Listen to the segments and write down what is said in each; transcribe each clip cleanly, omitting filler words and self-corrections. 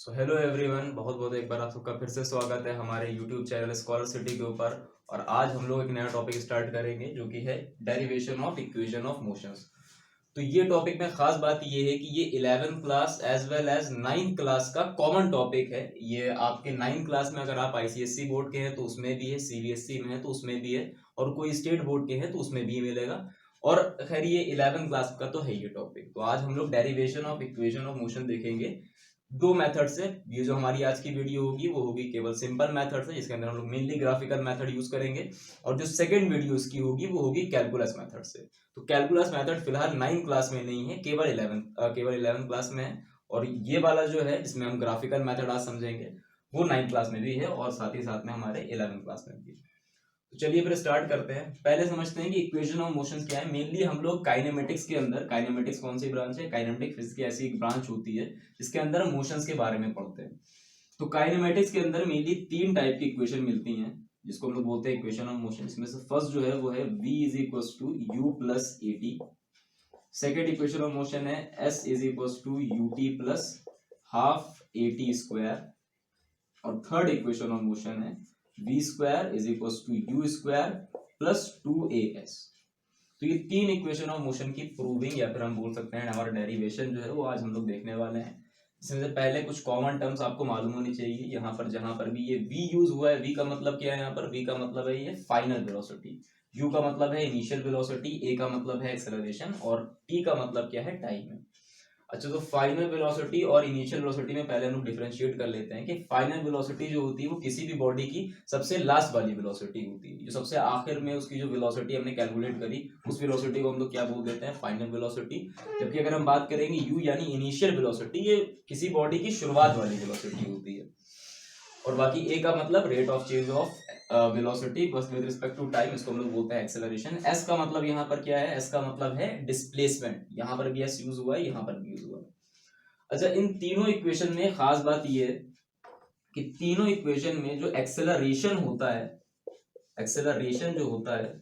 So hello everyone, बहुत बहुत एक बार आप सबका फिर से स्वागत है हमारे यूट्यूब चैनल स्कॉलर सिटी के ऊपर। और आज हम लोग एक नया टॉपिक स्टार्ट करेंगे जो कि है derivation of equation of motions. तो ये टॉपिक में खास बात ये है कि ये 11th class as well as 9th class का कॉमन टॉपिक है। ये आपके 9th क्लास में अगर आप आईसीएससी बोर्ड के हैं तो उसमें भी है, सीबीएसई में है तो उसमें भी है, और कोई स्टेट बोर्ड के हैं तो उसमें भी मिलेगा। और खैर ये 11th क्लास का तो है ये टॉपिक। तो आज हम लोग derivation of equation of motion देखेंगे दो मेथड से। ये जो हमारी आज की वीडियो होगी वो होगी केवल सिंपल मेथड से, जिसके अंदर हम लोग मेनली ग्राफिकल मेथड यूज करेंगे। और जो सेकंड वीडियो उसकी होगी वो होगी कैलकुलस मेथड से। तो कैलकुलस मेथड फिलहाल 9th क्लास में नहीं है, केवल 11th क्लास में है। और ये वाला जो है जिसमें हम ग्राफिकल मेथड आज समझेंगे वो 9th क्लास में भी है और साथ ही साथ में हमारे 11th क्लास में भी है। तो चलिए फिर स्टार्ट करते हैं। पहले समझते हैं कि इक्वेशन ऑफ मोशन क्या है। मेनली हम लोग काइनेमेटिक्स के अंदर, काइनेमेटिक्स कौन सी ब्रांच है, काइनेमेटिक फिजिक्स की ऐसी एक ब्रांच होती है जिसके अंदर हम मोशंस के बारे में पढ़ते हैं। तो काइनेमेटिक्स के अंदर मेनली तीन टाइप की इक्वेशन मिलती हैं जिसको हम लोग बोलते हैं इक्वेशन ऑफ मोशन। इसमें से फर्स्ट जो है वो है v is equal to u plus a t. Second equation of motion है s is equal to u t plus half a t square. और थर्ड इक्वेशन ऑफ मोशन है v square is equal to u square plus 2as। तो ये तीन equation of motion की proving या फिर हम बोल सकते हैं हमारा डेरिवेशन जो है वो आज हम लोग देखने वाले हैं। इसमें से पहले कुछ कॉमन टर्म्स आपको मालूम होनी चाहिए। यहाँ पर जहां पर भी ये v यूज हुआ है, v का मतलब क्या है, यहाँ पर v का मतलब है ये फाइनल वेलोसिटी, u का मतलब है इनिशियल वेलोसिटी, a का मतलब है एक्सेलरेशन और t का मतलब क्या है, टाइम है। अच्छा, तो फाइनल वेलोसिटी और इनिशियल वेलोसिटी में पहले हम लोग डिफरेंशिएट कर लेते हैं कि फाइनल वेलोसिटी जो होती है वो किसी भी बॉडी की सबसे लास्ट वाली वेलोसिटी होती है। जो सबसे आखिर में उसकी जो वेलोसिटी हमने कैलकुलेट करी उस वेलोसिटी को हम लोग क्या बोल देते हैं, फाइनल वेलोसिटी। जबकि अगर हम बात करेंगे यू यानी इनिशियल वेलोसिटी, ये किसी बॉडी की शुरुआत वाली वेलोसिटी होती है। और बाकी ए का मतलब rate of change of velocity बस विद रिस्पेक्ट टू टाइम, इसको हम लोग बोलते हैं एक्सेलरेशन। एस का मतलब यहाँ पर क्या है, एस का मतलब है डिस्प्लेसमेंट। यहाँ पर भी एस यूज हुआ है, यहाँ पर भी यूज हुआ है। अच्छा, इन तीनों इक्वेशन में खास बात ये है कि तीनों इक्वेशन में जो एक्सेलरेशन होता है, एक्सेलरेशन जो होता है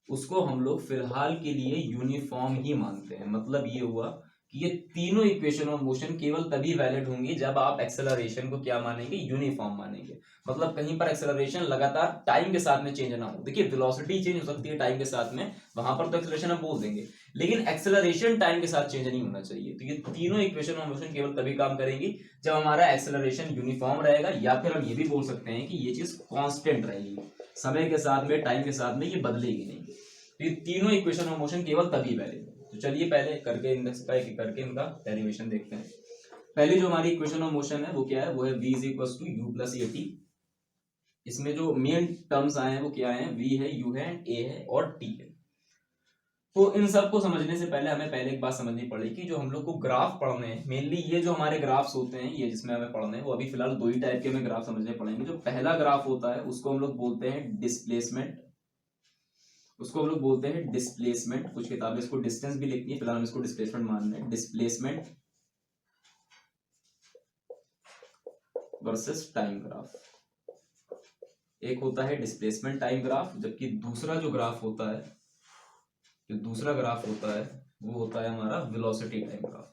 उसको हम लोग फिलहाल के लिए यूनिफॉर्म ही मानते हैं। मतलब ये हुआ कि ये तीनों इक्वेशन ऑफ मोशन केवल तभी वैलिड होंगी जब आप एक्सेलरेशन को क्या मानेंगे, यूनिफॉर्म मानेंगे। मतलब कहीं पर एक्सेलरेशन लगातार टाइम के साथ में चेंज ना हो। देखिए वेलोसिटी चेंज हो सकती है टाइम के साथ में, वहां पर तो एक्सेलरेशन हम बोल देंगे, लेकिन एक्सेलरेशन टाइम के साथ चेंज नहीं होना चाहिए। तो ये तीनों इक्वेशन ऑफ मोशन केवल तभी काम करेंगी जब हमारा एक्सेलरेशन यूनिफॉर्म रहेगा, या फिर हम ये भी बोल सकते हैं कि ये चीज कांस्टेंट रहेगी, समय के साथ में, टाइम के साथ में ये बदलेगी नहीं। तो ये तीनों इक्वेशन ऑफ मोशन केवल तभी वैलिड है। तो चलिए पहले करके इंडेक्स का एक करके इनका डेरिवेशन देखते हैं। पहली जो हमारी इक्वेशन ऑफ मोशन है वो क्या है, वो है v is equal to u plus a t. इसमें जो मेन टर्म्स आए हैं वो क्या है, v है, u है, a है और t है। तो इन सब को समझने से पहले हमें पहले एक बात समझनी पड़ेगी कि जो हम लोग को ग्राफ पढ़ने हैं, मेनली ये जो हमारे ग्राफ्स होते हैं ये जिसमें हमें पढ़ने हैं वो अभी फिलहाल दो ही टाइप के हमें ग्राफ समझने पड़ेंगे। जो पहला ग्राफ होता है उसको हम लोग बोलते हैं डिस्प्लेसमेंट, उसको हम लोग बोलते हैं डिस्प्लेसमेंट। कुछ किताबें इसको डिस्टेंस भी लिखती है, फिलहाल हम इसको डिस्प्लेसमेंट मान रहे हैं। Displacement versus time graph. एक होता है डिस्प्लेसमेंट टाइम ग्राफ, जबकि दूसरा जो ग्राफ होता है, जो दूसरा ग्राफ होता है वो होता है हमारा velocity time graph,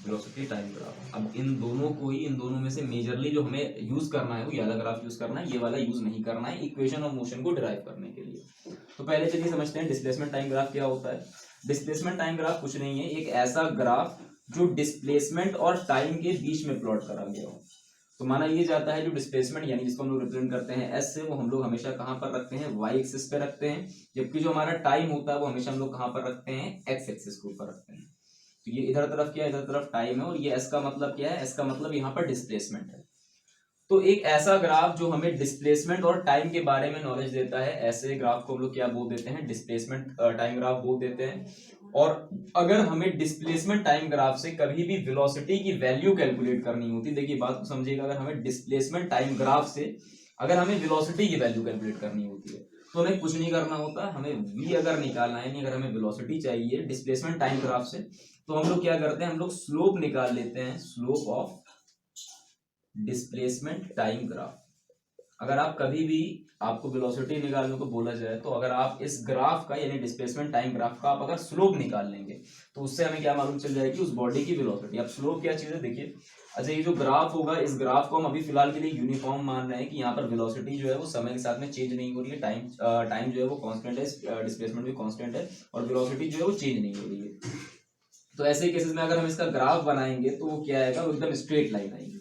velocity time graph. अब इन दोनों को ही, इन दोनों में से मेजरली जो हमें यूज करना है वो ये वाला ग्राफ यूज करना है, ये वाला यूज नहीं करना है इक्वेशन ऑफ मोशन को डिराइव करने के लिए। तो पहले चलिए समझते हैं डिस्प्लेसमेंट टाइम ग्राफ क्या होता है। डिस्प्लेसमेंट टाइम ग्राफ कुछ नहीं है, एक ऐसा ग्राफ जो डिस्प्लेसमेंट और टाइम के बीच में प्लॉट करा गया हो। तो माना ये जाता है जो डिस्प्लेसमेंट यानी जिसको हम लोग रिप्रेजेंट करते हैं एस से, वो हम लोग हमेशा कहां पर रखते हैं, वाई एक्सिस पे रखते हैं। जबकि जो हमारा टाइम होता है वो हमेशा हम लोग कहां पर रखते हैं, एक्स एक्सिस के ऊपर रखते हैं। तो ये इधर तरफ क्या है, इधर तरफ टाइम है, और ये एस का मतलब क्या है, एस का मतलब यहाँ पर डिस्प्लेसमेंट है। तो एक ऐसा ग्राफ जो हमें डिस्प्लेसमेंट और टाइम के बारे में नॉलेज देता है, ऐसे ग्राफ को हम लोग क्या बोल देते हैं, डिस्प्लेसमेंट टाइम ग्राफ बोल देते हैं। और अगर हमें डिस्प्लेसमेंट टाइम ग्राफ से कभी भी वेलोसिटी की वैल्यू कैलकुलेट करनी होती, देखिए बात को समझिएगा, अगर हमें डिस्प्लेसमेंट टाइम ग्राफ से अगर हमें वेलोसिटी की वैल्यू कैलकुलेट करनी होती है तो हमें कुछ नहीं करना होता। हमें v अगर निकालना है, अगर हमें वेलोसिटी चाहिए डिस्प्लेसमेंट टाइम ग्राफ से, तो हम लोग क्या करते हैं, हम लोग स्लोप निकाल लेते हैं, slope of displacement time graph. अगर आप कभी भी आपको वेलोसिटी निकालने को बोला जाए तो अगर आप इस ग्राफ का यानी डिस्प्लेसमेंट टाइम ग्राफ का आप अगर स्लोप निकाल लेंगे तो उससे हमें क्या मालूम चल जाएगी, उस बॉडी की वेलोसिटी। अब स्लोप क्या चीज है देखिए, अच्छा ये जो ग्राफ होगा, इस ग्राफ को हम अभी फिलहाल के लिए यूनिफॉर्म मान रहे हैं कि यहाँ पर वेलोसिटी जो है वो समय के साथ में चेंज नहीं हो रही है, टाइम जो है वो कांस्टेंट है, डिस्प्लेसमेंट भी कांस्टेंट है और वेलोसिटी जो है वो चेंज नहीं हो रही है। तो ऐसे केसेस में अगर हम इसका ग्राफ बनाएंगे तो वो क्या आएगा, वो एकदम स्ट्रेट लाइन आएगी।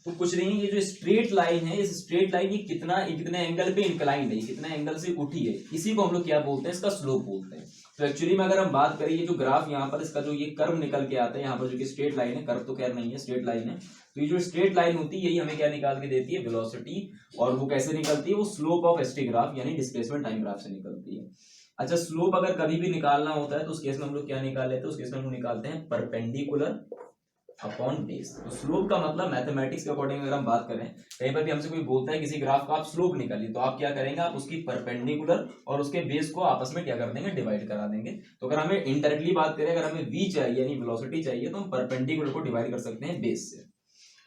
तो कुछ नहीं, ये जो स्ट्रेट लाइन है, इस स्ट्रेट लाइन ये कितने एंगल पे इंक्लाइंड है, कितने एंगल से उठी है, इसी को हम लोग क्या बोलते हैं, इसका स्लोप बोलते हैं। तो एक्चुअली में अगर हम बात करें ये जो ग्राफ यहाँ पर इसका जो ये कर्व निकल के आता है यहाँ पर, जो कि स्ट्रेट लाइन है, कर्व तो खैर नहीं है, स्ट्रेट लाइन है, तो ये जो स्ट्रेट लाइन होती है यही हमें क्या निकाल के देती है, वेलोसिटी। और वो कैसे निकलती है, वो स्लोप ऑफ एसटी ग्राफ यानी डिस्प्लेसमेंट टाइम ग्राफ से निकलती है। अच्छा, स्लोप अगर कभी भी निकालना होता है तो उस केस में हम लोग क्या निकाल लेते हैं, उस केस में हम लोग निकालते हैं परपेंडिकुलर अपॉन बेस। तो स्लोप का मतलब मैथमेटिक्स के अकॉर्डिंग अगर हम बात करें, कहीं पर भी हमसे कोई बोलता है किसी ग्राफ का आप स्लोप निकालिए, तो आप क्या करेंगे, आप उसकी परपेंडिकुलर और उसके बेस को आपस में क्या कर देंगे, डिवाइड करा देंगे। तो अगर हमें इनडायरेक्टली बात करें, अगर हमें v चाहिए यानी वेलोसिटी चाहिए, तो हम परपेंडिकुलर को डिवाइड कर सकते हैं बेस से।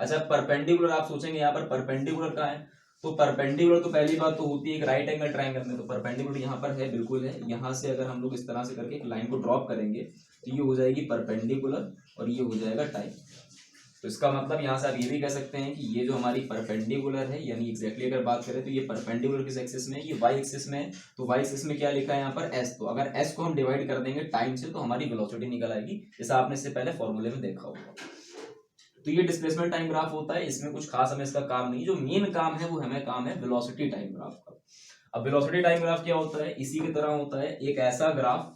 अच्छा, परपेंडिकुलर आप सोचेंगे यहाँ पर परपेंडिकुलर कहाँ है, तो परपेंडिकुलर तो पहली बात तो होती है एक राइट एंगल ट्रायंगल में, तो परपेंडिकुलर यहाँ पर है, बिल्कुल है। यहाँ से अगर हम लोग इस तरह से करके एक लाइन को ड्रॉप करेंगे तो ये हो जाएगी परपेंडिकुलर और ये हो जाएगा टाइम। तो इसका मतलब यहाँ से आप ये भी कह सकते हैं कि ये जो हमारी परपेंडिकुलर है, यानी एग्जैक्टली अगर बात करें तो ये परपेंडिकुलर किस एक्सिस में है, ये वाई एक्सिस में है। तो वाई एक्सिस में क्या लिखा है यहाँ पर, एस। तो अगर एस को हम डिवाइड कर देंगे टाइम से तो हमारी वेलोसिटी निकल आएगी, जैसा आपने इससे पहले फॉर्मूले में देखा होगा। तो ये डिस्प्लेसमेंट टाइम ग्राफ होता है, इसमें कुछ खास हमें इसका काम नहीं, जो मेन काम है वो हमें काम है वेलोसिटी टाइम ग्राफ का। अब वेलोसिटी टाइम ग्राफ क्या होता है, इसी की तरह होता है एक ऐसा ग्राफ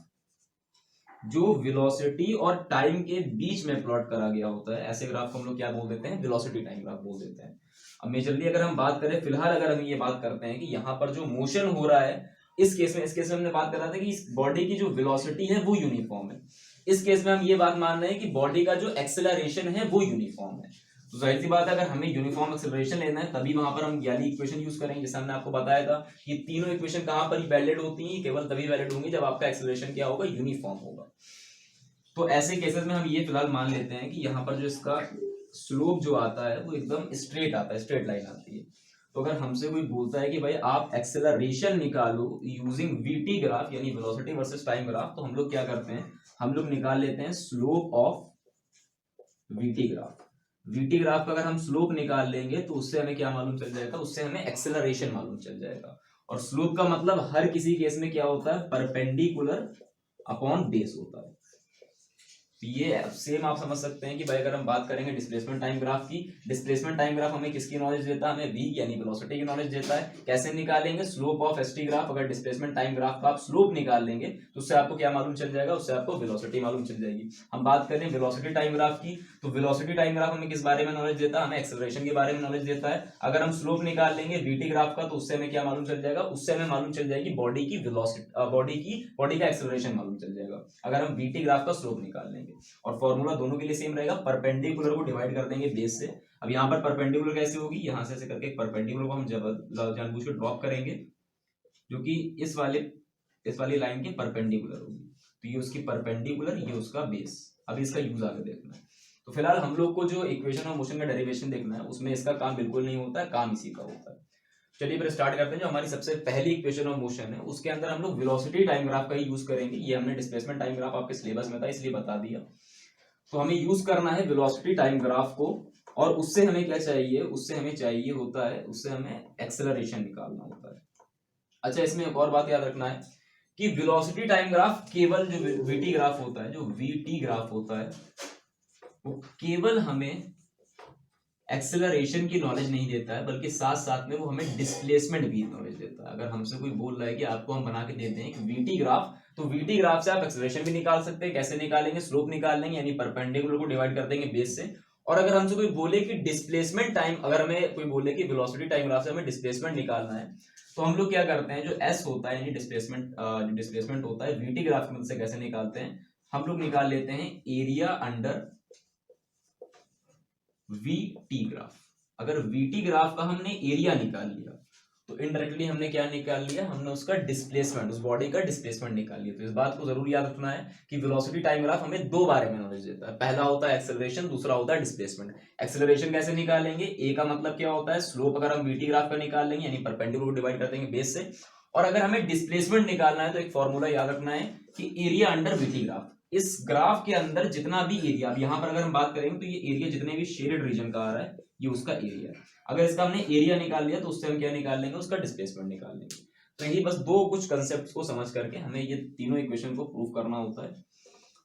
जो वेलोसिटी और टाइम के बीच में प्लॉट करा गया होता है, ऐसे ग्राफ को हम लोग क्या बोल देते हैं, वेलोसिटी टाइम ग्राफ बोल देते हैं। अब मेजरली अगर हम बात करें, फिलहाल अगर हम ये बात करते हैं कि यहाँ पर जो मोशन हो रहा है, इस केस में हमने बात कर रहा था कि इस बॉडी की जो वेलोसिटी है वो यूनिफॉर्म है। इस केस में हम ये बात मान रहे हैं कि बॉडी का जो एक्सेलरेशन है वो यूनिफॉर्म है। तो जाहिर सी बात है, अगर हमें यूनिफॉर्म एक्सेलरेशन लेना है तभी वहां पर हम वाली इक्वेशन यूज करेंगे, जैसे हमने आपको बताया था कि तीनों इक्वेशन कहां पर वैलिड होती हैं, केवल तभी वैलिड होंगी जब आपका एक्सेलरेशन क्या होगा, यूनिफॉर्म होगा। तो ऐसे केसेस में हम ये फिलहाल मान लेते हैं कि यहाँ पर जो इसका स्लोप जो आता है वो एकदम स्ट्रेट आता है, स्ट्रेट लाइन आती है। तो अगर हमसे कोई बोलता है कि भाई आप एक्सेलरेशन निकालो यूजिंग वीटी ग्राफ यानी वेलोसिटी वर्सेस टाइम ग्राफ, तो हम लोग क्या करते हैं, हम लोग निकाल लेते हैं slope of VT graph. VT graph का अगर हम स्लोप निकाल लेंगे तो उससे हमें क्या मालूम चल जाएगा, उससे हमें एक्सेलरेशन मालूम चल जाएगा। और स्लोप का मतलब हर किसी केस में क्या होता है, परपेंडिकुलर अपॉन बेस होता है। ये सेम आप समझ सकते हैं कि भाई अगर हम बात करेंगे डिस्प्लेसमेंट टाइम ग्राफ की, डिस्प्लेसमेंट टाइम ग्राफ हमें किसकी नॉलेज देता है, हमें v यानी वेलोसिटी की नॉलेज देता है। कैसे निकालेंगे, स्लोप ऑफ एसटी ग्राफ। अगर डिस्प्लेसमेंट टाइम ग्राफ का आप स्लोप निकाल लेंगे तो उससे आपको क्या मालूम चल जाएगा, उससे आपको वेलोसिटी मालूम चल जाएगी। हम बात करें वेलोसिटी टाइम ग्राफ की, तो वेलोसिटी टाइम ग्राफ हमें किस बारे में नॉलेज देता है, हमें एक्सेलरेशन के बारे में नॉलेज देता है। अगर हम स्लोप निकाल लेंगे वीटी ग्राफ का तो उससे हमें क्या मालूम चल जाएगा, उससे हमें मालूम चल जाएगी बॉडी की वेलोसिटी, बॉडी का एक्सेलरेशन मालूम चल जाएगा अगर हम वीटी ग्राफ का स्लोप निकाल लेंगे। और फॉर्मूला दोनों के लिए सेम रहेगा, परपेंडिकुलर को डिवाइड कर देंगे बेस से। अब यहाँ पर परपेंडिकुलर कैसे होगी, यहाँ से ऐसे करके परपेंडिकुलर को हम जानबूझ के ड्रॉप करेंगे जो कि इस वाली लाइन के परपेंडिकुलर होगी। तो ये उसकी परपेंडिकुलर, ये उसका बेस। अब इसका यूज आगे देखना है। तो फिलहाल हम लोग को जो इक्वेशन ऑफ मोशन का डेरिवेशन देखना है उसमें इसका काम बिल्कुल नहीं होता है, काम इसी का होता है। चलिए फिर स्टार्ट करते हैं। जो हमारी सबसे पहली इक्वेशन ऑफ मोशन है उसके अंदर हम लोग वेलोसिटी टाइम ग्राफ का ही यूज करेंगे। ये हमने डिस्प्लेसमेंट टाइम ग्राफ आपके सिलेबस में था इसलिए बता दिया। तो हमें यूज करना है वेलोसिटी टाइम ग्राफ को, और उससे हमें क्या चाहिए, उससे हमें चाहिए होता है, उससे हमें एक्सेलरेशन निकालना होता है। अच्छा, इसमें एक और बात याद रखना है कि वेलोसिटी टाइम ग्राफ केवल जो वीटी ग्राफ होता है, जो वीटी ग्राफ होता है वो केवल हमें एक्सेलरेशन की नॉलेज नहीं देता है, बल्कि साथ साथ में वो हमें डिस्प्लेसमेंट भी नॉलेज देता है। अगर हमसे कोई बोल रहा है कि आपको हम बना के देते हैं एक वीटी ग्राफ, तो वीटी ग्राफ से आप एक्सेलरेशन भी निकाल सकते हैं। कैसे निकालेंगे, स्लोप निकाल लेंगे यानी परपेंडिकुलर को डिवाइड कर देंगे बेस से। और अगर हमसे कोई बोले कि डिस्प्लेसमेंट टाइम, अगर हमें कोई बोले कि वेलोसिटी टाइम ग्राफ से हमें डिस्प्लेसमेंट निकालना है, तो हम लोग क्या करते हैं, जो एस होता है यानी डिस्प्लेसमेंट होता है, वीटी ग्राफ की मदद से कैसे निकालते हैं, हम लोग निकाल लेते हैं एरिया अंडर वीटी ग्राफ। अगर वीटी ग्राफ का हमने एरिया निकाल लिया तो इनडायरेक्टली हमने क्या निकाल लिया, हमने उसका डिस्प्लेसमेंट, उस बॉडी का डिस्प्लेसमेंट निकाल लिया। तो इस बात को जरूर याद रखना है कि वेलोसिटी टाइम ग्राफ हमें दो बारे में नॉलेज देता है, पहला होता है एक्सेलरेशन, दूसरा होता है डिस्प्लेसमेंट। एक्सेलरेशन कैसे निकालेंगे, ए का मतलब क्या होता है स्लोप, अगर हम वीटी ग्राफ का निकाल लेंगे यानी परपेंडिकुलर को डिवाइड कर देंगे बेस से। और अगर हमें डिस्प्लेसमेंट निकालना है तो एक फॉर्मूला याद रखना है कि एरिया अंडर वीटी ग्राफ, इस ग्राफ के अंदर जितना भी एरिया, अब यहां पर अगर हम बात करेंगे तो ये एरिया जितने भी शेडेड रीजन का आ रहा है ये उसका एरिया है। अगर इसका हमने एरिया निकाल लिया तो उससे हम क्या निकाल लेंगे, उसका डिस्प्लेसमेंट निकाल लेंगे। तो यही बस दो कुछ कंसेप्ट को समझ करके हमें ये तीनों इक्वेशन को प्रूव करना होता है।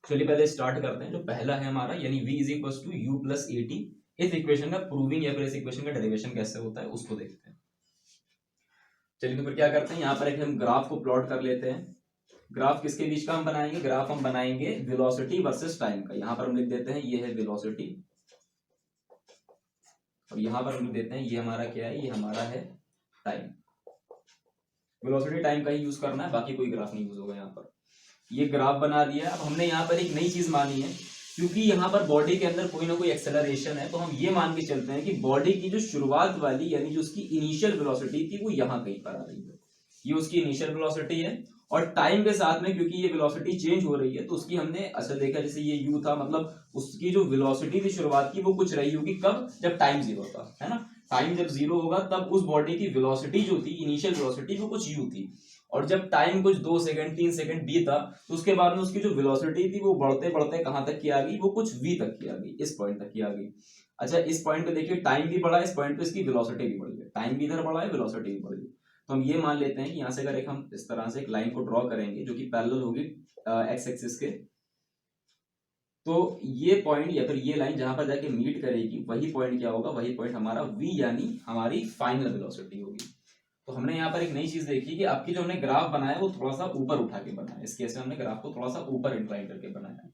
चलिए पहले स्टार्ट करते हैं। जो पहला है हमारा यानी v is equal to u plus a t, इस इक्वेशन का प्रूविंग या फिर इस इक्वेशन का डेरिवेशन कैसे होता है उसको देखते हैं। चलिए तो फिर क्या करते हैं, यहाँ पर एक हम ग्राफ को प्लॉट कर लेते हैं। ग्राफ किसके बीच का हम बनाएंगे, ग्राफ हम बनाएंगे वेलोसिटी वर्सेस टाइम का। यहाँ पर हम लिख देते हैं ये है वेलोसिटी, और यहां पर हम लिख देते हैं ये हमारा क्या है, ये हमारा है टाइम। वेलोसिटी टाइम का ही यूज करना है, बाकी कोई ग्राफ नहीं यूज होगा। यहाँ पर ये ग्राफ बना दिया। अब हमने यहाँ पर एक नई चीज मानी है, क्योंकि यहाँ पर बॉडी के अंदर कोई ना कोई एक्सेलरेशन है, तो हम ये मान के चलते हैं कि बॉडी की जो शुरुआत वाली यानी जो उसकी इनिशियल वेलोसिटी थी वो यहाँ कहीं पर आ रही है, ये उसकी इनिशियल वेलोसिटी है। और टाइम के साथ में क्योंकि ये वेलोसिटी चेंज हो रही है तो उसकी हमने अच्छा देखा, जैसे ये u था, मतलब उसकी जो वेलोसिटी थी शुरुआत की वो कुछ रही होगी, कब, जब टाइम जीरो था, है ना। टाइम जब जीरो होगा तब उस बॉडी की वेलोसिटी जो थी, इनिशियल वेलोसिटी वो कुछ u थी। और जब टाइम कुछ 2 सेकंड 3 सेकंड बीता तो उसके बाद में उसकी जो वेलोसिटी थी वो बढ़ते बढ़ते कहां तक की आ गई, वो कुछ v तक की आ गई, इस पॉइंट तक की आ गई। अच्छा इस पॉइंट पे देखिए टाइम भी बढ़ा, इस पॉइंट पे इसकी वेलोसिटी भी बढ़ गई, टाइम भी इधर बढ़ा है, वेलोसिटी भी बढ़ गई। तो हम ये मान लेते हैं कि यहाँ से अगर एक हम इस तरह से एक लाइन को ड्रॉ करेंगे जो कि पैरेलल होगी एक्स एक्सिस के, तो ये पॉइंट या फिर ये लाइन जहां पर जाके मीट करेगी वही पॉइंट क्या होगा, वही पॉइंट हमारा v यानी हमारी फाइनल वेलोसिटी होगी। तो हमने यहाँ पर एक नई चीज देखी कि आपकी जो हमने ग्राफ बनाया वो थोड़ा सा ऊपर उठा के बनाया, इस केस में हमने ग्राफ को थोड़ा सा ऊपर इंक्लाइन करके बनाया।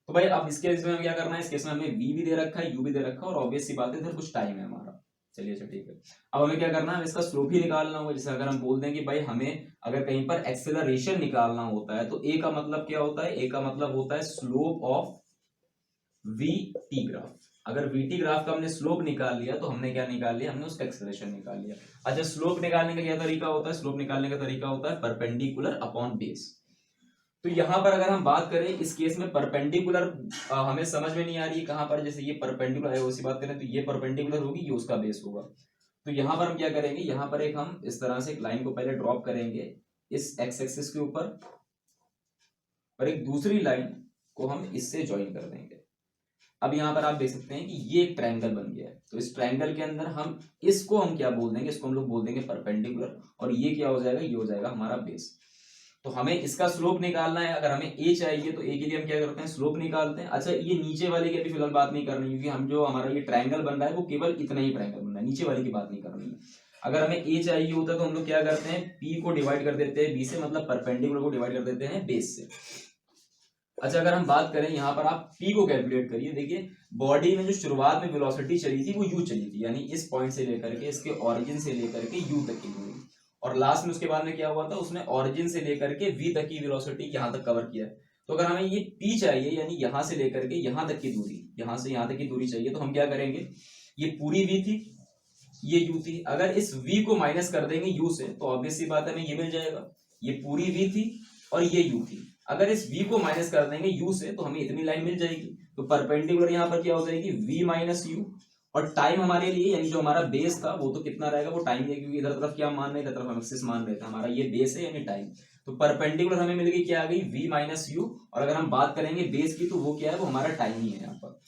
तो भाई अब इस केस में क्या करना है, इस केस में हमें v भी दे रखा है, u भी दे रखा है, और ऑब्वियस सी बात है इधर कुछ टाइम है हमारा। चलिए अच्छा ठीक है, अब हमें क्या करना है, इसका स्लोप ही निकालना होगा। जैसे अगर हम बोल दें कि भाई हमें अगर कहीं पर एक्सेलरेशन निकालना होता है तो ए का मतलब क्या होता है, ए का मतलब होता है slope of we T graph. अगर वी टी ग्राफ का हमने स्लोप निकाल लिया तो हमने क्या निकाल लिया, हमने उसका एक्सेलरेशन निकाल लिया। अच्छा स्लोप निकालने का क्या तरीका होता है, स्लोप निकालने का तरीका होता है परपेंडिकुलर अपॉन बेस। तो यहां पर अगर हम बात करें इस केस में परपेंडिकुलर हमें समझ में नहीं आ रही है कहां पर, जैसे ये परपेंडिकुलर है उसी बात करें तो ये परपेंडिकुलर होगी, ये उसका बेस होगा। तो यहां पर हम क्या करेंगे, यहां पर एक हम इस तरह से एक लाइन को पहले ड्रॉप करेंगे इस एक्स एक्सिस के ऊपर, और एक दूसरी लाइन को हम इससे ज्वाइन कर देंगे। अब यहां पर आप देख सकते हैं कि ये एक ट्रायंगल बन गया है। तो इस ट्रायंगल के अंदर हम इसको हम क्या बोल देंगे, इसको हम लोग बोल देंगे परपेंडिकुलर, और ये क्या हो जाएगा, ये हो जाएगा हमारा बेस। तो हमें इसका स्लोप निकालना है, अगर हमें a चाहिए तो a के लिए हम क्या करते हैं, स्लोप निकालते हैं। अच्छा ये नीचे वाले की अभी फिलहाल बात नहीं करनी, क्योंकि हम जो हमारा ये ट्रायंगल बन रहा है वो केवल इतना ही ट्रायंगल बन रहा है, नीचे वाले की बात नहीं करनी है। अगर हमें a चाहिए होता तो हम लोग क्या करते हैं, p को डिवाइड कर देते हैं b से, मतलब परपेंडिकुलर को डिवाइड कर देते हैं बेस से। अच्छा अगर हम बात करें यहाँ पर आप p को कैलकुलेट करिए, देखिए बॉडी में जो शुरुआत में वेलोसिटी चली थी वो u चली थी, यानी इस पॉइंट से लेकर के इसके ओरिजिन से लेकर के u तक की दूरी, और लास्ट में उसके बाद में क्या हुआ था, उसने ओरिजिन से लेकर के v तक की वेलोसिटी यहां तक कवर किया है। तो अगर हमें ये p चाहिए यानी यहां से लेकर के यहां तक की दूरी, यहां से यहां तक की दूरी चाहिए, तो हम क्या करेंगे, ये पूरी v थी, ये u थी, अगर इस v को माइनस कर देंगे u से तो ऑब्वियस सी बात है हमें ये मिल जाएगा, ये पूरी v थी और ये u थी। अगर इस v को माइनस कर देंगे u से तो हमें इतनी लाइन मिल जाएगी। तो परपेंडिकुलर यहाँ पर क्या हो जाएगी, v माइनस u, और टाइम हमारे लिए यानी जो हमारा बेस था वो तो कितना रहेगा, वो टाइम है, क्योंकि इधर तरफ क्या मान रहे थे, इधर तरफ हम एक्सिस मान रहे थे, हमारा ये बेस है यानी टाइम। तो परपेंडिकुलर हमें मिल गई क्या आ गई, v माइनस यू, और अगर हम बात करेंगे बेस की तो वो क्या है, वो हमारा टाइम ही है यहाँ पर।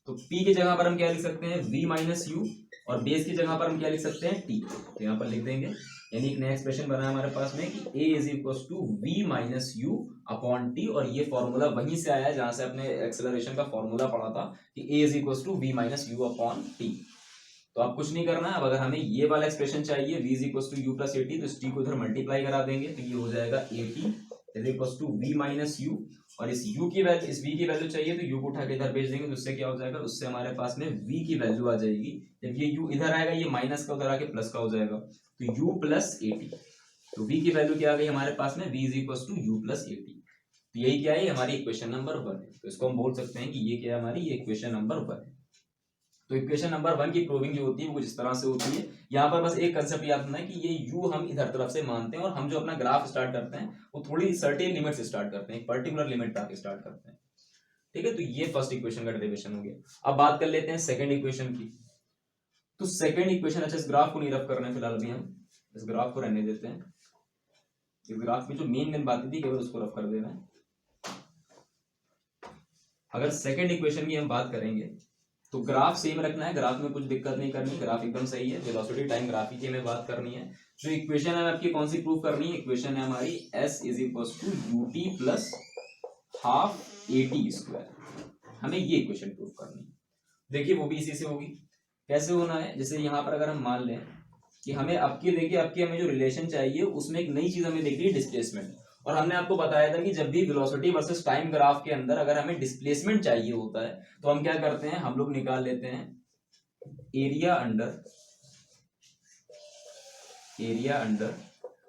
तो p की जगह पर हम क्या लिख सकते हैं, v माइनस यू, और बेस की जगह पर हम क्या लिख सकते हैं, t। तो यहाँ पर लिख देंगे, यानी एक नया एक्सप्रेशन बना हमारे पास में कि a is equal to v minus u upon t, और ये फॉर्मूला वहीं से आया है जहां से अपने एक्सेलरेशन का फॉर्मूला पढ़ा था कि a is equal to v minus u upon t. तो आप कुछ नहीं करना है, अब अगर हमें ये वाला एक्सप्रेशन चाहिए v is equal to u plus a t, तो इस t को इधर मल्टीप्लाई करा देंगे तो ये हो जाएगा a t is equal to v minus u, और इस u की वैल्यू, इस v की वैल्यू चाहिए तो u को उठा के इधर भेज देंगे, तो उससे क्या हो जाएगा, उससे हमारे पास में v की वैल्यू आ जाएगी। जब ये u इधर आएगा ये माइनस का उधर आके प्लस का हो जाएगा, तो u प्लस ए टी। तो v की वैल्यू क्या आ गई हमारे पास में, v is equal to u plus a t. तो यही क्या है, हमारी इक्वेशन नंबर 1 है। तो इसको हम बोल सकते हैं कि ये क्या है, हमारी ये इक्वेशन नंबर 1 है। तो इक्वेशन नंबर 1 की प्रूविंग जो होती है वो कुछ इस तरह से होती है। यहाँ पर बस एक कंसेप्ट याद रखना है कि ये u हम इधर तरफ से मानते हैं और हम जो अपना ग्राफ स्टार्ट करते हैं वो थोड़ी सर्टेन लिमिट से स्टार्ट करते हैं, एक पर्टिकुलर लिमिट तक स्टार्ट करते हैं। ठीक है, तो ये फर्स्ट इक्वेशन का डेरिवेशन हो गया। अब बात कर लेते हैं सेकंड इक्वेशन की। तो सेकंड इक्वेशन, अच्छा इस ग्राफ को नहीं रफ कर रहे हैं फिलहाल, अभी हम इस ग्राफ को रहने देते हैं। इस ग्राफ में जो मेन बातें थी केवल उसको रफ कर देना है। अगर सेकंड इक्वेशन की हम बात करेंगे तो ग्राफ सेम रखना है, ग्राफ में कुछ दिक्कत नहीं करनी, ग्राफ एकदम सही है। वेलोसिटी टाइम ग्राफ की हमें बात करनी है। जो इक्वेशन है आपकी कौन सी प्रूव करनी है? इक्वेशन है हमारी s is equal to ut plus half at square. हमें ये इक्वेशन प्रूव करनी है। देखिए वो भी इसी से होगी। कैसे होना है? जैसे यहाँ पर अगर हम मान लें कि हमें देखिए हमें जो रिलेशन चाहिए उसमें एक नई चीज हमें दिख रही है, डिस्प्लेसमेंट। और हमने आपको बताया था कि जब भी वेलोसिटी वर्सेस टाइम ग्राफ के अंदर अगर हमें डिस्प्लेसमेंट चाहिए होता है तो हम क्या करते हैं, हम लोग निकाल लेते हैं area under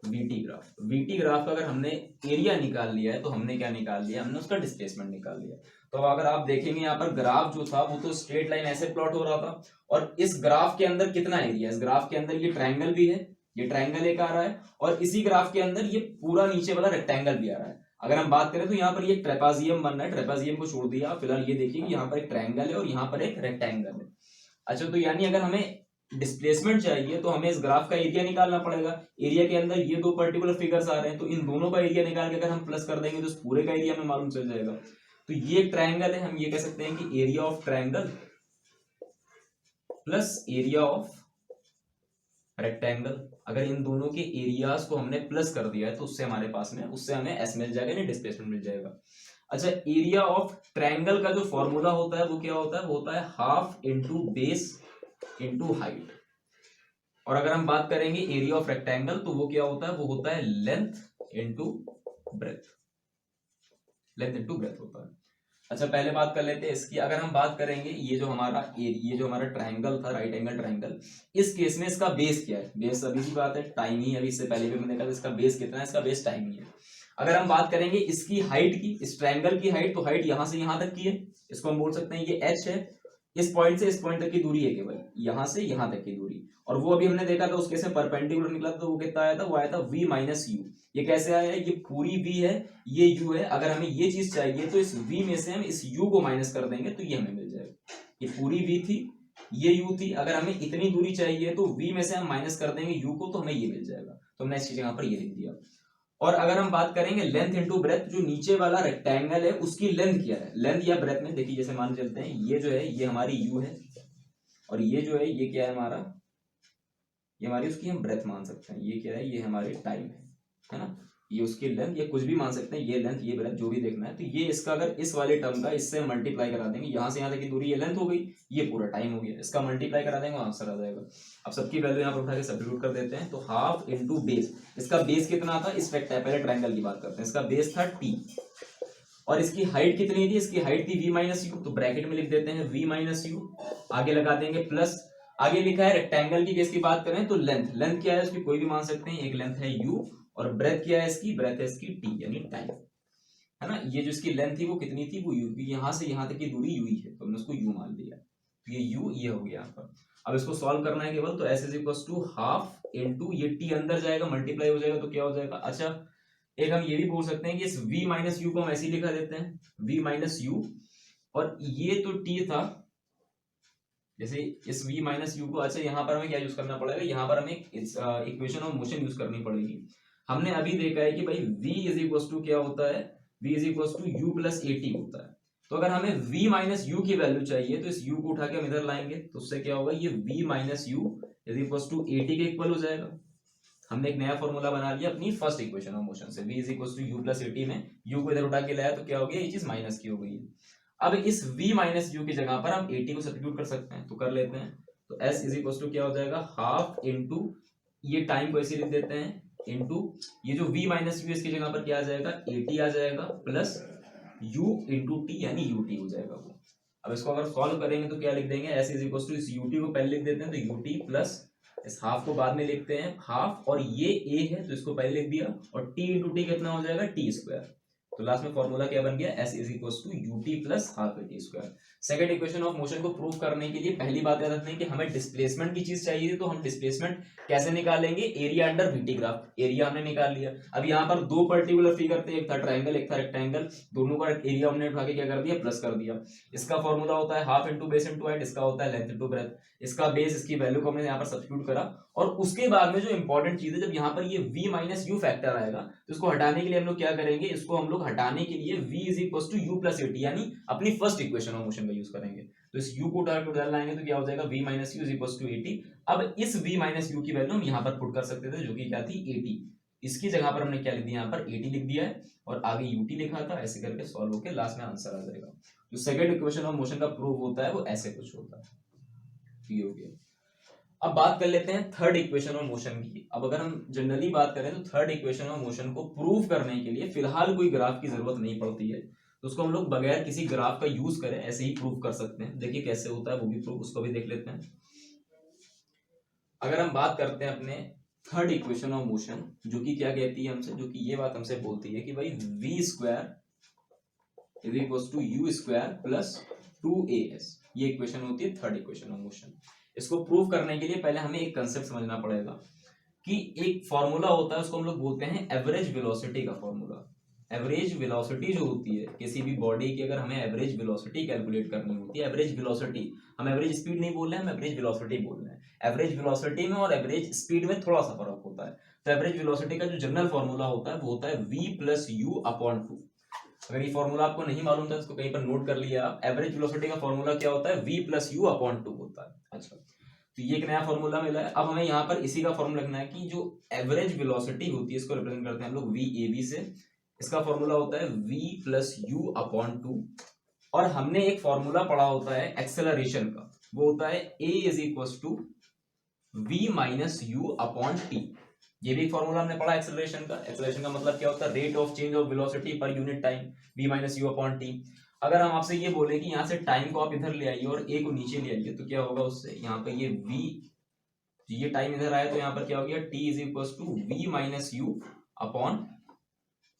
VT graph. VT graph का अगर हमने एरिया निकाल लिया है तो हमने क्या निकाल लिया? हमने उसका डिस्प्लेसमेंट निकाल लिया। तो अगर आप देखेंगे यहाँ पर ग्राफ जो था वो तो स्ट्रेट लाइन ऐसे प्लॉट हो रहा था, और इस ग्राफ के अंदर कितना एरिया? इस ग्राफ के अंदर ये ट्रायंगल भी है, ये ट्रायंगल एक आ रहा है, और इसी ग्राफ के अंदर ये पूरा नीचे वाला रेक्टेंगल भी आ रहा है। अगर हम बात करें तो यहाँ पर ये ट्रेपेजियम बन रहा है, ट्रेपेजियम को छोड़ दिया। फिलहाल ये देखिए कि यहाँ पर एक ट्रायंगल है और यहाँ पर एक रेक्टेंगल है। अच्छा, तो यानी अगर हमें डिस्प्लेसमेंट चाहिए तो हमें इस ग्राफ का एरिया निकालना पड़ेगा। एरिया के अंदर ये दो पर्टिकुलर फिगर्स आ रहे हैं, तो इन दोनों का एरिया निकाल के अगर हम प्लस कर देंगे तो इस पूरे का एरिया हमें मालूम चल जाएगा। तो ये एक ट्रायंगल है, हम ये कह सकते हैं कि area of triangle plus area of rectangle. अगर इन दोनों के एरियाज को हमने प्लस कर दिया है तो उससे हमारे पास में उससे हमें एस मिल जाएगा, यानी डिस्प्लेसमेंट मिल जाएगा। अच्छा, एरिया ऑफ ट्रायंगल का जो फॉर्मूला होता है वो क्या होता है? वो होता है half into base into height. और अगर हम बात करेंगे एरिया ऑफ रेक्टेंगल तो वो क्या होता है? वो होता है length into breadth. Length into breadth होता है। अच्छा, पहले बात कर लेते हैं इसकी। अगर हम बात करेंगे ये जो हमारा ट्रायंगल था, राइट एंगल ट्रायंगल, इस केस में इसका बेस क्या है? बेस अभी की बात है, टाइम ही। अभी इससे पहले भी मैंने देखा इसका बेस कितना है, इसका बेस टाइम ही है। अगर हम बात करेंगे इसकी हाइट की, इस ट्रायंगल की हाइट, तो हाइट यहां से यहां तक की है, इसको हम बोल सकते हैं ये h है। इस पॉइंट से इस पॉइंट तक की दूरी है, केवल यहां से यहां तक की दूरी। और वो अभी हमने देखा था उस केस में परपेंडिकुलर निकला तो वो कितना आया था? वो आया था v माइनस यू। ये कैसे आया है? ये पूरी v है, ये u है। अगर हमें ये चीज चाहिए तो इस v में से हम इस u को माइनस कर देंगे तो ये हमें मिल जाएगा। ये पूरी v थी, ये u थी। अगर हमें इतनी दूरी चाहिए तो v में से हम माइनस कर देंगे u को, तो हमें ये मिल जाएगा। तो हमने इसकी जगह पर ये लिख दिया। और अगर हम बात करेंगे लेंथ इंटू ब्रेथ, जो नीचे वाला रेक्टेंगल है उसकी लेंथ क्या है? लेंथ या ब्रेथ में देखिए, जैसे मान चलते हैं ये जो है ये हमारी u है, और ये जो है ये क्या है हमारा? ये हमारी उसकी हम ब्रेथ मान सकते हैं। ये क्या है? ये हमारी टाइम है ना? ये उसकी लेंथ, ये कुछ भी मान सकते हैं, ये लेंथ ये ब्रेथ जो भी देखना है। तो ये इसका अगर इस वाले टर्म का इससे मल्टीप्लाई करा देंगे, यहां से यहां तक की दूरी ये लेंथ हो गई, ये पूरा टाइम हो गया। इसका मल्टीप्लाई करा देंगे, आंसर आ जाएगा। अब सबकी वैल्यू यहाँ पर उठा के सब्स्टिट्यूट कर देते हैं। तो हाफ इंटू बेस, इसका बेस कितना था? इस पहले ट्रायंगल की बात करते हैं। इसका बेस था t, और इसकी हाइट कितनी थी? इसकी हाइट थी v माइनस यू। तो ब्रैकेट में लिख देते हैं v माइनस यू, आगे लगा देंगे प्लस, आगे लिखा है रेक्टेंगल की केस की बात करें तो लेंथ क्या है उसकी? कोई भी मान सकते हैं। एक लेंथ है u, और ब्रेथ क्या है इसकी? ब्रेथ है इसकी t, यानी टाइम, है ना? ये जो इसकी लेंथ थी वो कितनी थी? वो u, यहां से यहां तक की दूरी u ही है, तो हमने उसको u मान लिया। तो ये u ये हो गया यहाँ पर। अब इसको सॉल्व करना है केवल, तो s is equal to half into ये t अंदर जाएगा, मल्टीप्लाई हो जाएगा, तो क्या हो जाएगा? अच्छा, एक हम ये भी बोल सकते हैं कि इस v माइनस यू को हम ऐसे ही लिखा देते हैं, v माइनस यू, और ये तो t था, जैसे इस v माइनस यू को। अच्छा, यहाँ पर हमें क्या यूज करना पड़ेगा? यहाँ पर हमें इक्वेशन ऑफ मोशन यूज करनी पड़ेगी। हमने अभी देखा है कि भाई v इज इक्वल टू क्या होता है? v is equal to u plus at होता है। तो अगर हमें v माइनस यू की वैल्यू चाहिए तो इस u को उठा के हम इधर लाएंगे, तो उससे क्या होगा? ये v minus u is equal to at के इक्वल हो जाएगा। हमने एक नया फॉर्मूला बना लिया अपनी फर्स्ट इक्वेशन ऑफ मोशन से। v is equal to u plus at में u को इधर उठा के लाया तो क्या हो गया? ये चीज माइनस की हो गई है। अब इस v माइनस यू की जगह पर हम at को सब्स्टिट्यूट कर सकते हैं, तो कर लेते हैं। तो s इज इक्वल टू क्या हो जाएगा? हाफ इंटू ये टाइम को ऐसे लिख देते हैं, इंटू ये जो v माइनस यू इसकी जगह पर क्या आ जाएगा? at आ जाएगा, प्लस u इंटू टी, यानी ut हो जाएगा वो। अब इसको अगर सॉल्व करेंगे तो क्या लिख देंगे? s इज इक्वल टू इस ut को पहले लिख देते हैं, तो ut प्लस इस हाफ को बाद में लिखते हैं हाफ, और ये a है तो इसको पहले लिख दिया, और t इंटू टी कितना हो जाएगा? t square. तो लास्ट में फॉर्मूला क्या बन गया, s is equal to ut plus half a t square. Second equation of motion को प्रूव करने के लिए पहली बात याद रखनी है कि हमें डिस्प्लेसमेंट की चीज चाहिए थी, तो हम डिस्प्लेसमेंट कैसे निकालेंगे, area under VT graph, area हमने निकाल लिया। अब यहाँ पर दो पर्टिकुलर फिगर थे, एक था ट्राइंगल एक था रेक्टेंगल, दोनों का एरिया हमने उठा के क्या कर दिया, प्लस कर दिया। इसका फॉर्मूला होता है half into base into height, इसका होता है लेंथ इंटू ब्रेथ। इसका बेस, इसकी वैल्यू को हमने यहाँ पर सब्स्टिट्यूट करा, और उसके बाद में जो इंपॉर्टेंट चीज है, जब यहाँ पर ये v माइनस यू फैक्टर आएगा तो इसको हटाने के लिए हम लोग क्या करेंगे, इसको हम लोग हटाने के लिए v is equal to u plus a t यानी अपनी फर्स्ट इक्वेशन ऑफ मोशन का यूज करेंगे। तो इस u को उधर लाएंगे तो क्या हो जाएगा, v minus u is equal to a t. अब इस v माइनस यू की वैल्यू हम यहाँ पर पुट कर सकते थे, जो कि क्या थी, एटी। इसकी जगह पर हमने क्या लिख दिया, यहाँ पर एटी लिख दिया है और आगे ut लिखा था। ऐसे करके सॉल्व होकर लास्ट में आंसर आ जाएगा। जो सेकंड इक्वेशन ऑफ मोशन का प्रूव होता है वो ऐसे कुछ होता है। हो गया। अब बात कर लेते हैं थर्ड इक्वेशन ऑफ मोशन की। अब अगर हम जनरली बात करें तो थर्ड इक्वेशन ऑफ मोशन को प्रूव करने के लिए फिलहाल कोई ग्राफ की जरूरत नहीं पड़ती है, तो उसको हम लोग बगैर किसी ग्राफ का यूज करें ऐसे ही प्रूव कर सकते हैं। देखिए कैसे होता है वो भी प्रूव, उसको भी देख लेते हैं। अगर हम बात करते हैं अपने थर्ड इक्वेशन ऑफ मोशन, जो कि क्या कहती है हमसे, जो कि ये बात हमसे बोलती है कि भाई v square is equal to u square plus 2as, ये इक्वेशन होती है थर्ड इक्वेशन ऑफ मोशन। इसको प्रूव करने के लिए पहले हमें एक कंसेप्ट समझना पड़ेगा कि एक फॉर्मूला होता है, उसको हम लोग बोलते हैं एवरेज वेलोसिटी का फॉर्मूला। एवरेज वेलोसिटी जो होती है किसी भी बॉडी की, अगर हमें एवरेज वेलोसिटी कैलकुलेट करनी होती है, एवरेज वेलोसिटी, हम एवरेज स्पीड नहीं बोल रहे हैं, हम एवरेज वेलोसिटी बोल रहे हैं। एवरेज वेलोसिटी में और एवरेज स्पीड में थोड़ा सा फर्क होता है। तो एवरेज वेलोसिटी का जो जनरल फॉर्मूला होता है वो होता है v plus you upon two. अगर ये फॉर्मूला आपको नहीं मालूम था इसको कहीं पर नोट कर लिया आप। एवरेज वेलोसिटी का फॉर्मूला क्या होता है, v plus you upon two होता है। अच्छा, तो ये एक नया फॉर्मूला मिला है। अब हमें यहाँ पर इसी का फॉर्मूला लिखना है कि जो एवरेज वेलोसिटी होती है इसको रिप्रेजेंट करते हैं हम लोग वी ए बी से। इसका फॉर्मूला होता है v plus you upon two, और हमने एक फॉर्मूला पढ़ा होता है एक्सेलरेशन का, वो होता है a is equal to v minus u upon t. ये भी फॉर्मूला हमने पढ़ा एक्सेलरेशन का। एक्सेलरेशन का मतलब क्या होता है, rate of change of velocity per unit time, v minus u upon T. अगर हम आपसे ये बोले कि यहाँ से टाइम को आप इधर ले आइए और a को नीचे ले आइए, तो क्या होगा उससे, यहाँ पे ये v, ये टाइम इधर आया तो यहाँ पर क्या हो गया, t is equal to v minus u upon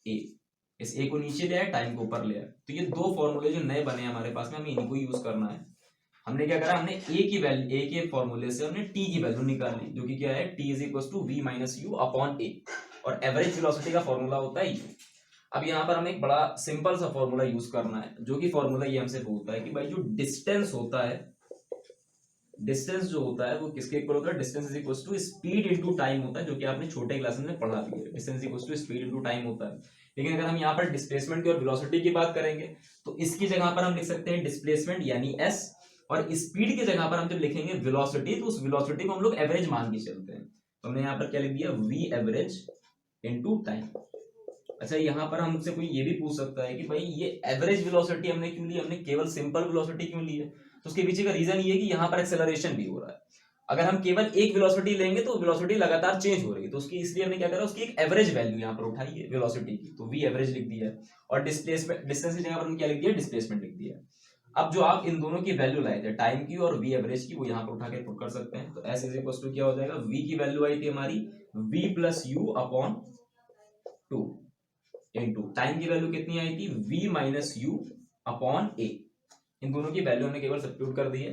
a। इस a को नीचे ले आए, टाइम को ऊपर ले आए। तो ये दो फॉर्मूले जो नए बने हमारे पास में, हमें इन्हीं को यूज करना है। हमने क्या करा, हमने a की वैल्यू, a के फॉर्मूले से हमने t की वैल्यू निकाली, जो कि क्या है, t is equal to v minus u upon a, और एवरेज वेलोसिटी का फॉर्मूला होता है u। अब यहाँ पर हमें एक बड़ा सिंपल सा फॉर्मूला यूज करना है, जो कि फॉर्मूला ये हमसे बोलता है कि भाई जो डिस्टेंस होता है, डिस्टेंस जो होता है वो किसके इक्वल होता है, distance is equal to speed into time होता है, जो कि आपने छोटे क्लासेस में पढ़ा भी है। Distance is equal to speed into time होता है। लेकिन अगर हम यहाँ पर डिस्प्लेसमेंट की और वेलोसिटी की बात करेंगे तो इसकी जगह पर हम लिख सकते हैं डिस्प्लेसमेंट यानी s, और स्पीड की जगह पर हम जब लिखेंगे वेलोसिटी तो उस वेलोसिटी को हम लोग एवरेज मान के चलते हैं। तो हमने यहाँ पर क्या लिख दिया, v एवरेज इनटू टाइम। अच्छा, यहाँ पर हमसे कोई ये भी पूछ सकता है कि भाई ये एवरेज वेलोसिटी हमने क्यों ली, हमने केवल सिंपल वेलोसिटी क्यों ली है। तो उसके पीछे का रीजन ये है कि यहाँ पर एक्सेलरेशन भी हो रहा है। अगर हम केवल एक वेलोसिटी लेंगे तो वेलोसिटी लगातार चेंज हो रही है, तो उसकी इसलिए हमने क्या करा, उसकी एक एवरेज वैल्यू यहाँ पर उठाई है वेलोसिटी की, तो v एवरेज लिख दिया है। और डिस्प्लेसमेंट, डिस्टेंस की जगह पर हमने क्या लिख दिया, डिस्प्लेसमेंट लिख दिया। अब जो आप इन दोनों की वैल्यू लाए थे, टाइम की और v एवरेज की, वो यहाँ पर उठा के पुट कर सकते हैं। तो s इज इक्वल टू क्या हो जाएगा, v की वैल्यू आई थी हमारी v plus you upon two, into time की वैल्यू कितनी आई थी, v minus u upon a। इन दोनों की वैल्यू हमने केवल सब्स्टिट्यूट कर दी है,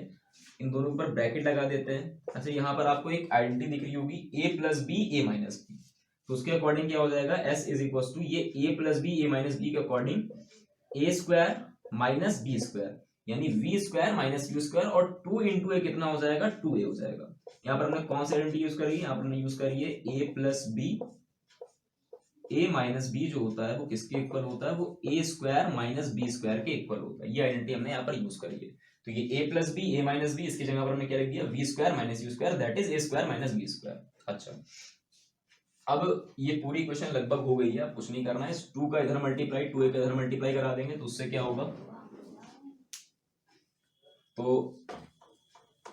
इन दोनों के ऊपर ब्रैकेट लगा देते हैं। अच्छा, यहाँ पर आपको एक आइडेंटिटी दिख रही होगी a plus B A minus B, तो उसके अकॉर्डिंग क्या हो जाएगा, s इज इक्वल टू ये a plus B A minus B के according a square minus B square, यानी v square minus you square, और 2 इंटू ए कितना हो जाएगा, 2a हो जाएगा। यहाँ पर हमने कौन सी आइडेंटिटी यूज करी है, यहाँ पर हमने यूज करी है a plus b a minus b, जो होता है वो किसके इक्वल होता है, वो a square minus B square के इक्वल होता है। ये आइडेंटिटी हमने यहाँ पर यूज करी है। तो ये a plus B A minus b, इसकी जगह पर हमने क्या लिख दिया, v square minus you square, that is a square minus B square. अच्छा, अब ये पूरी क्वेश्चन लगभग हो गई है, अब कुछ नहीं करना है। इस 2 का इधर मल्टीप्लाई 2a का इधर मल्टीप्लाई करा देंगे, तो उससे क्या होगा, तो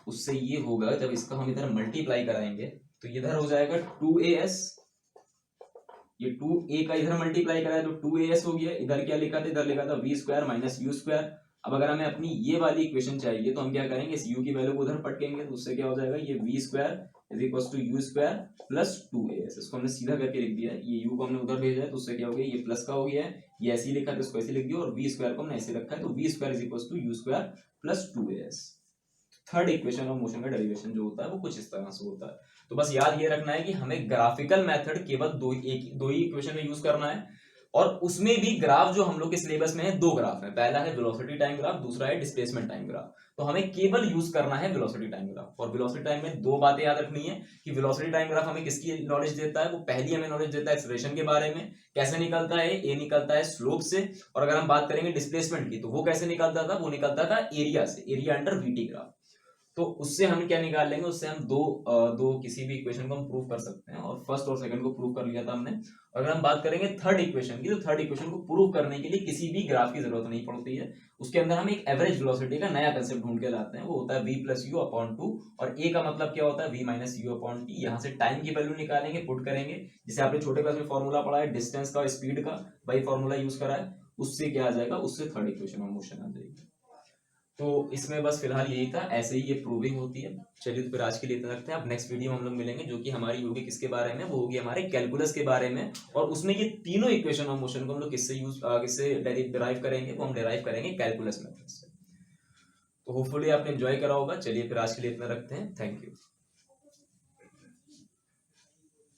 उससे ये होगा, जब इसका हम इधर मल्टीप्लाई कराएंगे तो इधर हो जाएगा 2as, ये 2a का इधर मल्टीप्लाई कराया तो 2as हो गया। इधर क्या लिखा था, इधर लिखा था v square minus you square. अब अगर हमें अपनी ये वाली इक्वेशन चाहिए तो हम क्या करेंगे, इस u की वैल्यू को उधर पटकेंगे, तो उससे क्या हो जाएगा, ये v square is equal to u square plus 2as। इसको हमने सीधा करके लिख दिया है, ये u को हमने उधर भेजा है तो उससे क्या हो गया, ये प्लस का हो गया है, ये ऐसे ही लिखा तो इसको ऐसे लिख दिया, और v स्क्वायर को हमने ऐसे रखा है तो v square is equal to u square plus 2as। Third equation of motion का डेरिवेशन जो होता है वो कुछ इस तरह से होता है। तो बस याद ये रखना है कि हमें ग्राफिकल मेथड केवल दो ही इक्वेशन में यूज करना है, और उसमें भी ग्राफ जो हम लोग के सिलेबस में है, दो ग्राफ है, पहला है वेलोसिटी टाइम ग्राफ, दूसरा है डिस्प्लेसमेंट टाइम ग्राफ। तो हमें केवल यूज करना है वेलोसिटी टाइम ग्राफ। और वेलोसिटी टाइम में दो बातें याद रखनी है कि वेलोसिटी टाइम ग्राफ हमें किसकी नॉलेज देता है, वो पहली हमें नॉलेज देता है एक्सेलरेशन के बारे में, कैसे निकलता है, ए निकलता है स्लोप से। और अगर हम बात करेंगे डिस्प्लेसमेंट की तो वो कैसे निकलता था, वो निकलता था एरिया से, एरिया अंडर वीटी ग्राफ। तो उससे हम क्या निकाल लेंगे, उससे हम दो किसी भी इक्वेशन को हम प्रूव कर सकते हैं, और फर्स्ट और सेकंड को प्रूव कर लिया था हमने। अगर हम बात करेंगे थर्ड इक्वेशन की, तो थर्ड इक्वेशन को प्रूव करने के लिए किसी भी ग्राफ की जरूरत नहीं पड़ती है, उसके अंदर हम एक एवरेज वेलोसिटी का नया कंसेप्ट ढूंढ के लाते हैं, वो होता है v प्लस यू अपॉन 2, और a का मतलब क्या होता है, v minus u upon T. यहाँ से टाइम की वैल्यू निकालेंगे, पुट करेंगे, जिसे आपने छोटे क्लास में फॉर्मूला पढ़ा है डिस्टेंस का, स्पीड का, वही फॉर्मूला यूज करा है, उससे क्या आ जाएगा, उससे थर्ड इक्वेशन ऑफ मोशन आ जाएगी। तो इसमें बस फिलहाल यही था, ऐसे ही ये प्रूविंग होती है। चलिए तो फिर आज के लिए इतना रखते हैं, अब नेक्स्ट वीडियो में हम लोग मिलेंगे, जो कि हमारी होगी किसके बारे में, वो होगी हमारे कैलकुलस के बारे में, और उसमें ये तीनों इक्वेशन ऑफ मोशन को हम लोग किससे डिराइव करेंगे, वो हम डिराइव करेंगे कैलकुलस मेथड से। तो होपफुली आपने एंजॉय करा होगा। चलिए फिर आज के लिए इतना रखते हैं, थैंक यू।